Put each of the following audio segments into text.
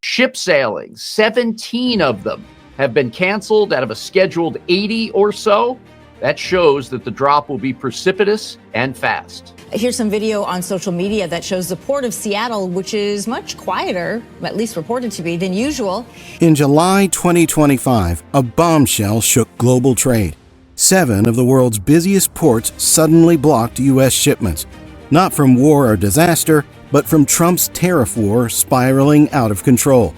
Ship sailings, 17 of them have been canceled out of a scheduled 80 or so. That shows that the drop will be precipitous and fast. Here's some video on social media that shows the port of Seattle, which is much quieter, at least reported to be, than usual. In July 2025, a bombshell shook global trade. 7 of the world's busiest ports suddenly blocked U.S. shipments, not from war or disaster, but from Trump's tariff war spiraling out of control.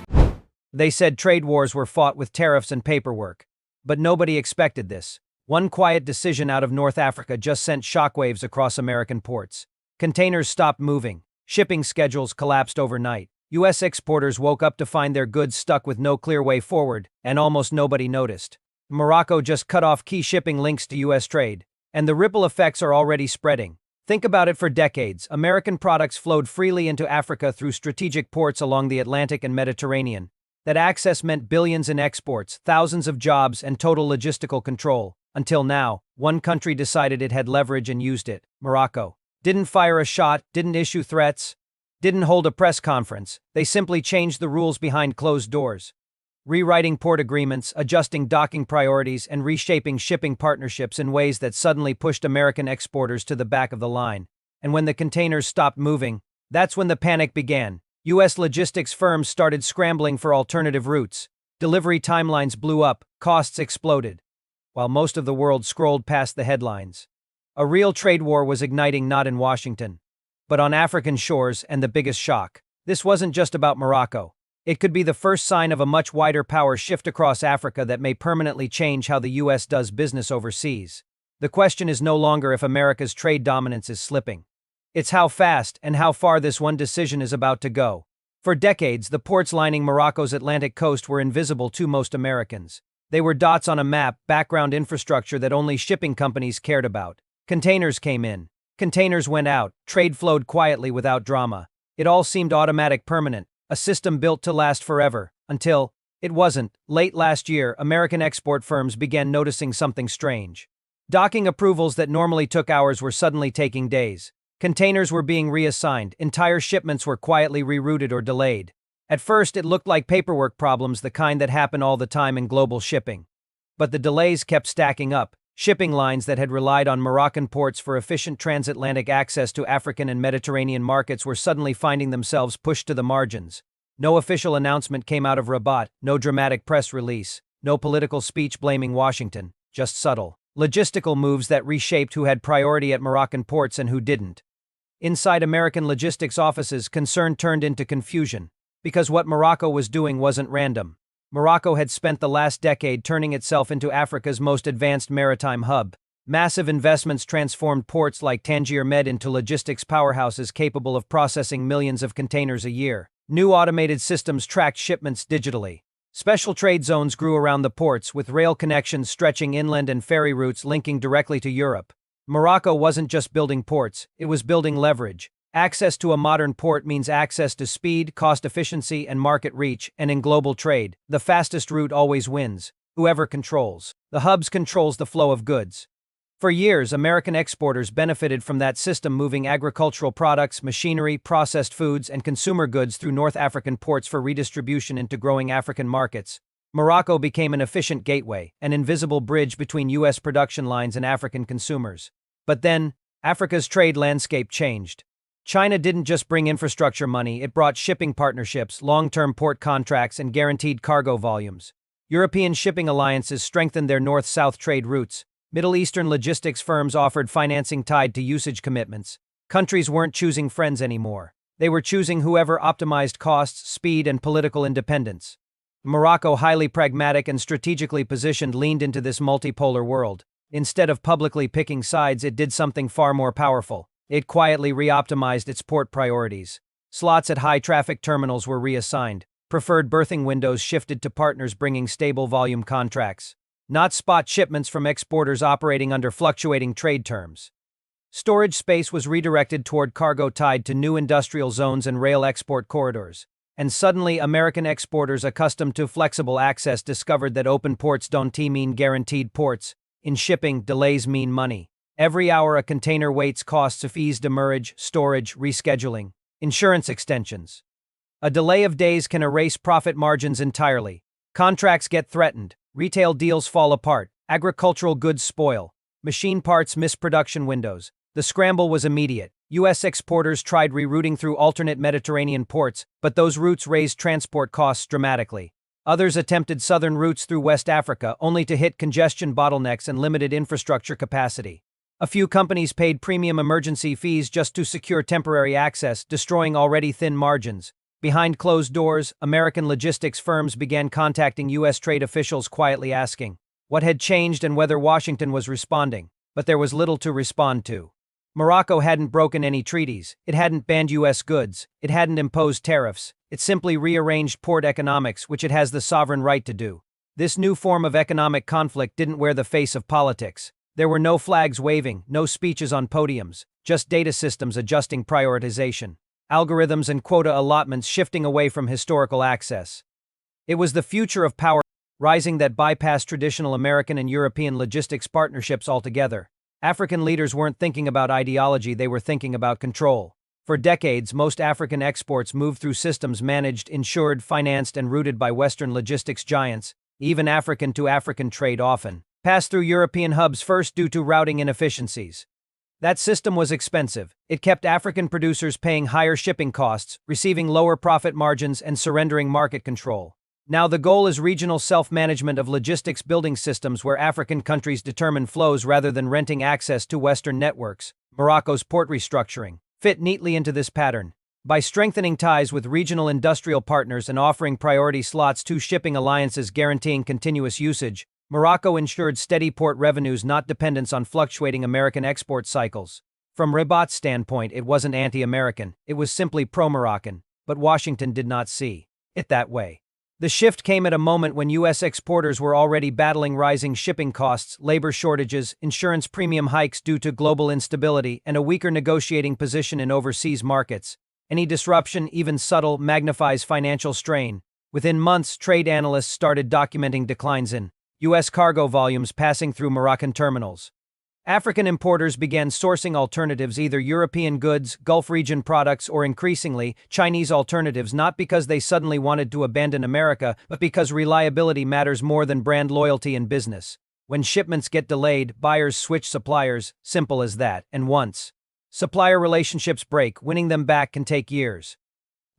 They said trade wars were fought with tariffs and paperwork, but nobody expected this. One quiet decision out of North Africa just sent shockwaves across American ports. Containers stopped moving. Shipping schedules collapsed overnight. U.S. exporters woke up to find their goods stuck with no clear way forward, and almost nobody noticed. Morocco just cut off key shipping links to U.S. trade, and the ripple effects are already spreading. Think about it. For decades, American products flowed freely into Africa through strategic ports along the Atlantic and Mediterranean. That access meant billions in exports, thousands of jobs, and total logistical control. Until now, one country decided it had leverage and used it: Morocco. Didn't fire a shot, didn't issue threats, didn't hold a press conference. They simply changed the rules behind closed doors. Rewriting port agreements, adjusting docking priorities, and reshaping shipping partnerships in ways that suddenly pushed American exporters to the back of the line. And when the containers stopped moving, that's when the panic began. U.S. logistics firms started scrambling for alternative routes. Delivery timelines blew up, costs exploded, while most of the world scrolled past the headlines. A real trade war was igniting, not in Washington, but on African shores. And the biggest shock: this wasn't just about Morocco. It could be the first sign of a much wider power shift across Africa that may permanently change how the U.S. does business overseas. The question is no longer if America's trade dominance is slipping. It's how fast and how far this one decision is about to go. For decades, the ports lining Morocco's Atlantic coast were invisible to most Americans. They were dots on a map, background infrastructure that only shipping companies cared about. Containers came in. Containers went out. Trade flowed quietly without drama. It all seemed automatic, permanent, a system built to last forever, until it wasn't. Late last year, American export firms began noticing something strange. Docking approvals that normally took hours were suddenly taking days. Containers were being reassigned. Entire shipments were quietly rerouted or delayed. At first, it looked like paperwork problems, the kind that happen all the time in global shipping. But the delays kept stacking up. Shipping lines that had relied on Moroccan ports for efficient transatlantic access to African and Mediterranean markets were suddenly finding themselves pushed to the margins. No official announcement came out of Rabat, no dramatic press release, no political speech blaming Washington, just subtle, logistical moves that reshaped who had priority at Moroccan ports and who didn't. Inside American logistics offices, concern turned into confusion. Because what Morocco was doing wasn't random. Morocco had spent the last decade turning itself into Africa's most advanced maritime hub. Massive investments transformed ports like Tangier Med into logistics powerhouses capable of processing millions of containers a year. New automated systems tracked shipments digitally. Special trade zones grew around the ports, with rail connections stretching inland and ferry routes linking directly to Europe. Morocco wasn't just building ports, it was building leverage. Access to a modern port means access to speed, cost efficiency, and market reach, and in global trade, the fastest route always wins. Whoever controls the hubs controls the flow of goods. For years, American exporters benefited from that system, moving agricultural products, machinery, processed foods, and consumer goods through North African ports for redistribution into growing African markets. Morocco became an efficient gateway, an invisible bridge between U.S. production lines and African consumers. But then, Africa's trade landscape changed. China didn't just bring infrastructure money, it brought shipping partnerships, long-term port contracts, and guaranteed cargo volumes. European shipping alliances strengthened their north-south trade routes. Middle Eastern logistics firms offered financing tied to usage commitments. Countries weren't choosing friends anymore. They were choosing whoever optimized costs, speed, and political independence. Morocco, highly pragmatic and strategically positioned, leaned into this multipolar world. Instead of publicly picking sides, it did something far more powerful. It quietly re-optimized its port priorities. Slots at high-traffic terminals were reassigned. Preferred berthing windows shifted to partners bringing stable volume contracts, not spot shipments from exporters operating under fluctuating trade terms. Storage space was redirected toward cargo tied to new industrial zones and rail export corridors. And suddenly, American exporters accustomed to flexible access discovered that open ports don't mean guaranteed ports. In shipping, delays mean money. Every hour a container waits costs of fees, demurrage, storage, rescheduling, insurance extensions. A delay of days can erase profit margins entirely. Contracts get threatened, retail deals fall apart, agricultural goods spoil, machine parts miss production windows. The scramble was immediate. U.S. exporters tried rerouting through alternate Mediterranean ports, but those routes raised transport costs dramatically. Others attempted southern routes through West Africa, only to hit congestion bottlenecks and limited infrastructure capacity. A few companies paid premium emergency fees just to secure temporary access, destroying already thin margins. Behind closed doors, American logistics firms began contacting U.S. trade officials, quietly asking what had changed and whether Washington was responding. But there was little to respond to. Morocco hadn't broken any treaties, it hadn't banned U.S. goods, it hadn't imposed tariffs, it simply rearranged port economics, which it has the sovereign right to do. This new form of economic conflict didn't wear the face of politics. There were no flags waving, no speeches on podiums, just data systems adjusting prioritization, algorithms and quota allotments shifting away from historical access. It was the future of power rising that bypassed traditional American and European logistics partnerships altogether. African leaders weren't thinking about ideology, they were thinking about control. For decades, most African exports moved through systems managed, insured, financed, and routed by Western logistics giants. Even African-to-African trade often passed through European hubs first due to routing inefficiencies. That system was expensive. It kept African producers paying higher shipping costs, receiving lower profit margins, and surrendering market control. Now the goal is regional self-management of logistics building systems where African countries determine flows rather than renting access to Western networks. Morocco's port restructuring fit neatly into this pattern. By strengthening ties with regional industrial partners and offering priority slots to shipping alliances guaranteeing continuous usage, Morocco ensured steady port revenues, not dependence on fluctuating American export cycles. From Rabat's standpoint, it wasn't anti-American, it was simply pro-Moroccan, but Washington did not see it that way. The shift came at a moment when U.S. exporters were already battling rising shipping costs, labor shortages, insurance premium hikes due to global instability, and a weaker negotiating position in overseas markets. Any disruption, even subtle, magnifies financial strain. Within months, trade analysts started documenting declines in U.S. cargo volumes passing through Moroccan terminals. African importers began sourcing alternatives, either European goods, Gulf region products, or increasingly, Chinese alternatives, not because they suddenly wanted to abandon America, but because reliability matters more than brand loyalty in business. When shipments get delayed, buyers switch suppliers, simple as that, and once supplier relationships break, winning them back can take years.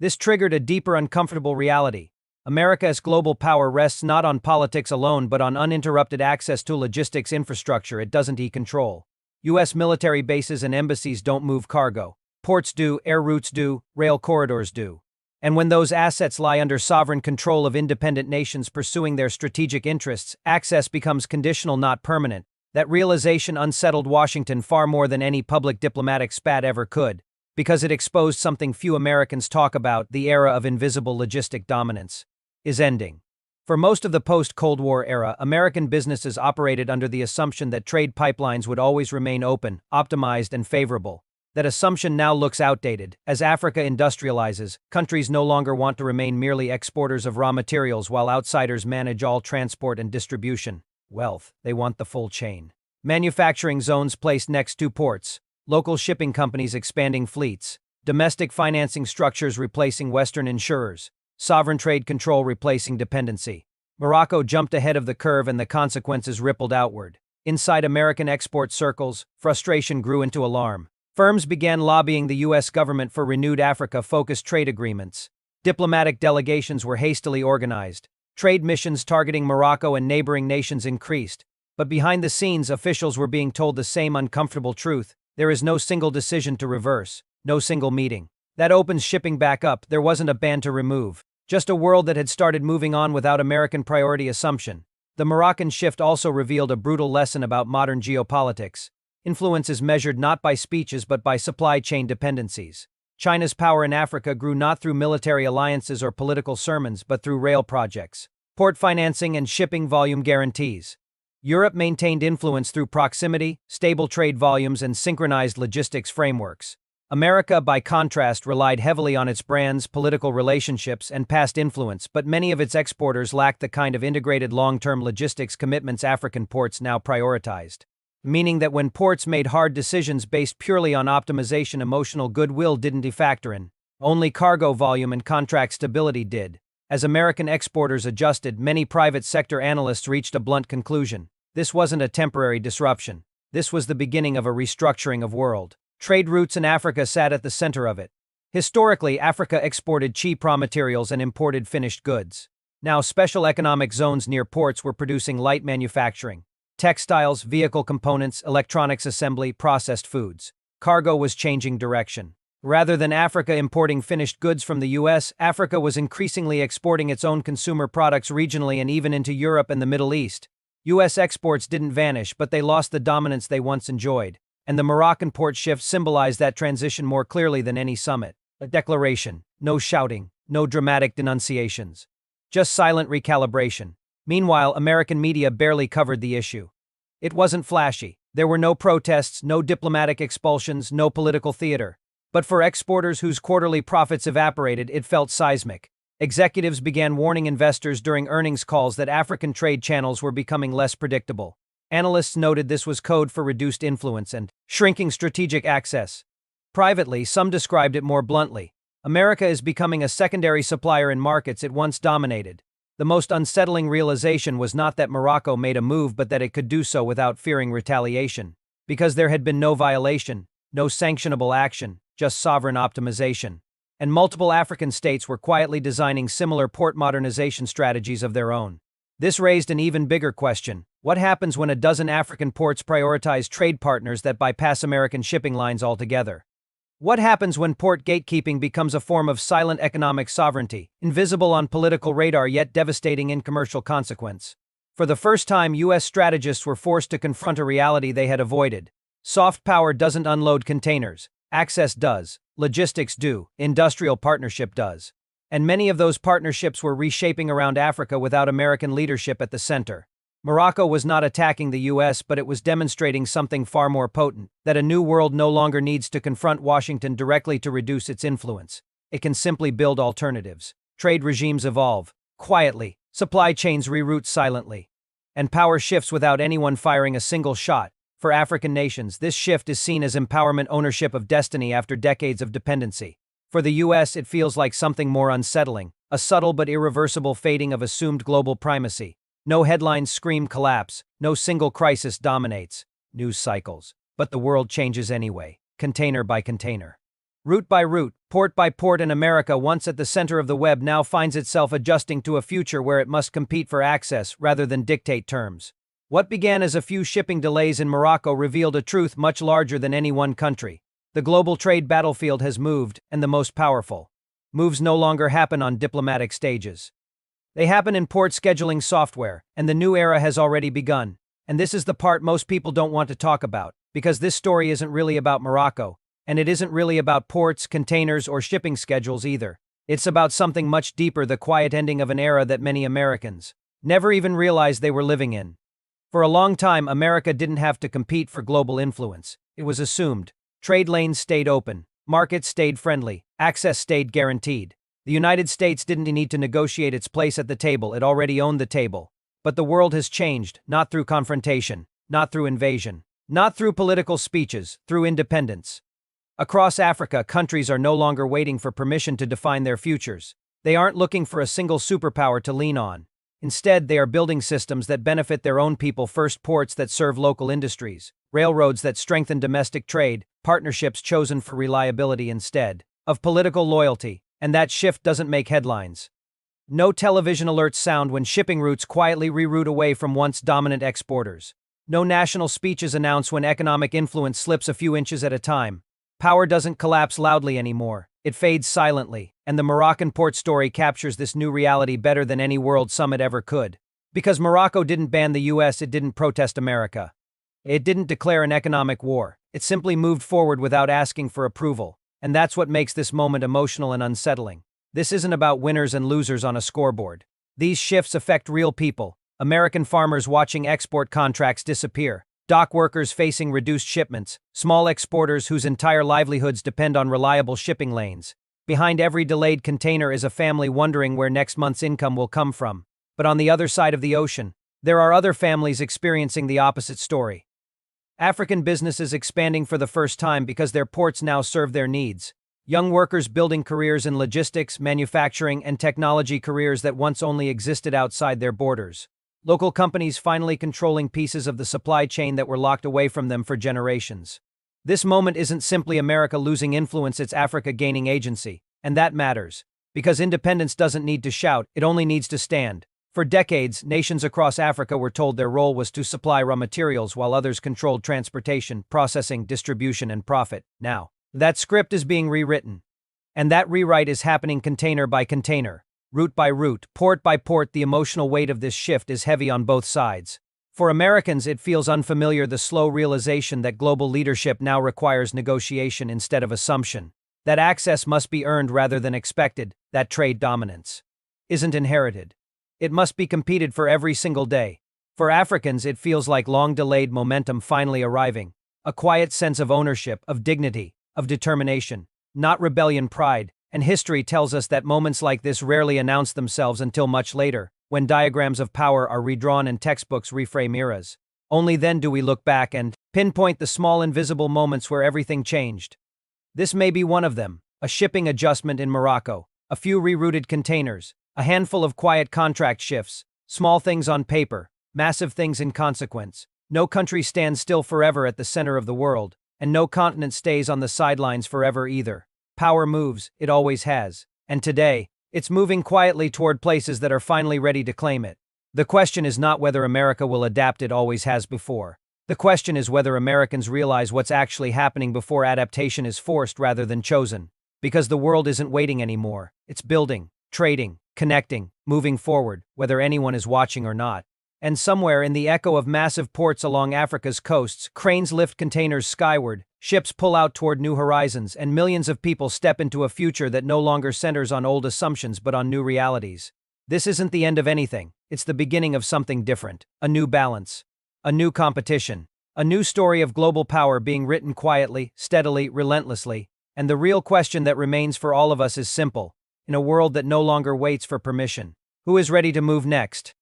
This triggered a deeper uncomfortable reality. America as global power rests not on politics alone but on uninterrupted access to logistics infrastructure it doesn't control. U.S. military bases and embassies don't move cargo. Ports do, air routes do, rail corridors do. And when those assets lie under sovereign control of independent nations pursuing their strategic interests, access becomes conditional, not permanent. That realization unsettled Washington far more than any public diplomatic spat ever could, because it exposed something few Americans talk about: the era of invisible logistic dominance is ending. For most of the post-Cold War era, American businesses operated under the assumption that trade pipelines would always remain open, optimized, and favorable. That assumption now looks outdated. As Africa industrializes, countries no longer want to remain merely exporters of raw materials while outsiders manage all transport and distribution. Wealth, they want the full chain. Manufacturing zones placed next to ports, local shipping companies expanding fleets, domestic financing structures replacing Western insurers, sovereign trade control replacing dependency. Morocco jumped ahead of the curve and the consequences rippled outward. Inside American export circles, frustration grew into alarm. Firms began lobbying the U.S. government for renewed Africa-focused trade agreements. Diplomatic delegations were hastily organized. Trade missions targeting Morocco and neighboring nations increased. But behind the scenes, officials were being told the same uncomfortable truth: there is no single decision to reverse, no single meeting that opens shipping back up. There wasn't a ban to remove. Just a world that had started moving on without American priority assumption. The Moroccan shift also revealed a brutal lesson about modern geopolitics. Influence is measured not by speeches but by supply chain dependencies. China's power in Africa grew not through military alliances or political sermons but through rail projects, port financing, and shipping volume guarantees. Europe maintained influence through proximity, stable trade volumes, and synchronized logistics frameworks. America, by contrast, relied heavily on its brands, political relationships, and past influence, but many of its exporters lacked the kind of integrated long-term logistics commitments African ports now prioritized. Meaning that when ports made hard decisions based purely on optimization, emotional goodwill didn't factor in. Only cargo volume and contract stability did. As American exporters adjusted, many private sector analysts reached a blunt conclusion. This wasn't a temporary disruption. This was the beginning of a restructuring of world trade routes, and Africa sat at the center of it. Historically, Africa exported cheap raw materials and imported finished goods. Now, special economic zones near ports were producing light manufacturing, textiles, vehicle components, electronics assembly, processed foods. Cargo was changing direction. Rather than Africa importing finished goods from the US, Africa was increasingly exporting its own consumer products regionally and even into Europe and the Middle East. US exports didn't vanish, but they lost the dominance they once enjoyed. And the Moroccan port shift symbolized that transition more clearly than any summit. A declaration, no shouting, no dramatic denunciations. Just silent recalibration. Meanwhile, American media barely covered the issue. It wasn't flashy. There were no protests, no diplomatic expulsions, no political theater. But for exporters whose quarterly profits evaporated, it felt seismic. Executives began warning investors during earnings calls that African trade channels were becoming less predictable. Analysts noted this was code for reduced influence and shrinking strategic access. Privately, some described it more bluntly. America is becoming a secondary supplier in markets it once dominated. The most unsettling realization was not that Morocco made a move, but that it could do so without fearing retaliation. Because there had been no violation, no sanctionable action, just sovereign optimization. And multiple African states were quietly designing similar port modernization strategies of their own. This raised an even bigger question. What happens when a dozen African ports prioritize trade partners that bypass American shipping lines altogether? What happens when port gatekeeping becomes a form of silent economic sovereignty, invisible on political radar yet devastating in commercial consequence? For the first time, U.S. strategists were forced to confront a reality they had avoided. Soft power doesn't unload containers. Access does. Logistics do. Industrial partnership does. And many of those partnerships were reshaping around Africa without American leadership at the center. Morocco was not attacking the U.S., but it was demonstrating something far more potent, that a new world no longer needs to confront Washington directly to reduce its influence. It can simply build alternatives. Trade regimes evolve, quietly, supply chains reroute silently, and power shifts without anyone firing a single shot. For African nations, this shift is seen as empowerment, ownership of destiny after decades of dependency. For the U.S., it feels like something more unsettling, a subtle but irreversible fading of assumed global primacy. No headlines scream collapse, no single crisis dominates news cycles. But the world changes anyway, container by container. Route by route, port by port, and America, once at the center of the web, now finds itself adjusting to a future where it must compete for access rather than dictate terms. What began as a few shipping delays in Morocco revealed a truth much larger than any one country. The global trade battlefield has moved, and the most powerful moves no longer happen on diplomatic stages. They happen in port scheduling software, and the new era has already begun. And this is the part most people don't want to talk about, because this story isn't really about Morocco, and it isn't really about ports, containers, or shipping schedules either. It's about something much deeper, the quiet ending of an era that many Americans never even realized they were living in. For a long time, America didn't have to compete for global influence. It was assumed. Trade lanes stayed open, markets stayed friendly, access stayed guaranteed. The United States didn't need to negotiate its place at the table, it already owned the table. But the world has changed, not through confrontation, not through invasion, not through political speeches, through independence. Across Africa, countries are no longer waiting for permission to define their futures. They aren't looking for a single superpower to lean on. Instead, they are building systems that benefit their own people first, ports that serve local industries, railroads that strengthen domestic trade, partnerships chosen for reliability instead of political loyalty. And that shift doesn't make headlines. No television alerts sound when shipping routes quietly reroute away from once dominant exporters. No national speeches announce when economic influence slips a few inches at a time. Power doesn't collapse loudly anymore. It fades silently, and the Moroccan port story captures this new reality better than any world summit ever could. Because Morocco didn't ban the US, it didn't protest America. It didn't declare an economic war. It simply moved forward without asking for approval. And that's what makes this moment emotional and unsettling. This isn't about winners and losers on a scoreboard. These shifts affect real people. American farmers watching export contracts disappear. Dock workers facing reduced shipments. Small exporters whose entire livelihoods depend on reliable shipping lanes. Behind every delayed container is a family wondering where next month's income will come from. But on the other side of the ocean, there are other families experiencing the opposite story. African businesses expanding for the first time because their ports now serve their needs. Young workers building careers in logistics, manufacturing, and technology, careers that once only existed outside their borders. Local companies finally controlling pieces of the supply chain that were locked away from them for generations. This moment isn't simply America losing influence, it's Africa gaining agency. And that matters. Because independence doesn't need to shout, it only needs to stand. For decades, nations across Africa were told their role was to supply raw materials while others controlled transportation, processing, distribution, and profit. Now, that script is being rewritten. And that rewrite is happening container by container, route by route, port by port. The emotional weight of this shift is heavy on both sides. For Americans, it feels unfamiliar, the slow realization that global leadership now requires negotiation instead of assumption, that access must be earned rather than expected, that trade dominance isn't inherited. It must be competed for every single day. For Africans, it feels like long-delayed momentum finally arriving, a quiet sense of ownership, of dignity, of determination, not rebellion, pride. And history tells us that moments like this rarely announce themselves until much later, when diagrams of power are redrawn and textbooks reframe eras. Only then do we look back and pinpoint the small invisible moments where everything changed. This may be one of them: a shipping adjustment in Morocco, a few rerouted containers, a handful of quiet contract shifts, small things on paper, massive things in consequence. No country stands still forever at the center of the world, and no continent stays on the sidelines forever either. Power moves, it always has. And today, it's moving quietly toward places that are finally ready to claim it. The question is not whether America will adapt, it always has before. The question is whether Americans realize what's actually happening before adaptation is forced rather than chosen. Because the world isn't waiting anymore. It's building, trading, connecting, moving forward, whether anyone is watching or not. And somewhere in the echo of massive ports along Africa's coasts, cranes lift containers skyward, ships pull out toward new horizons, and millions of people step into a future that no longer centers on old assumptions but on new realities. This isn't the end of anything. It's the beginning of something different, a new balance, a new competition, a new story of global power being written quietly, steadily, relentlessly. And the real question that remains for all of us is simple. In a world that no longer waits for permission, who is ready to move next?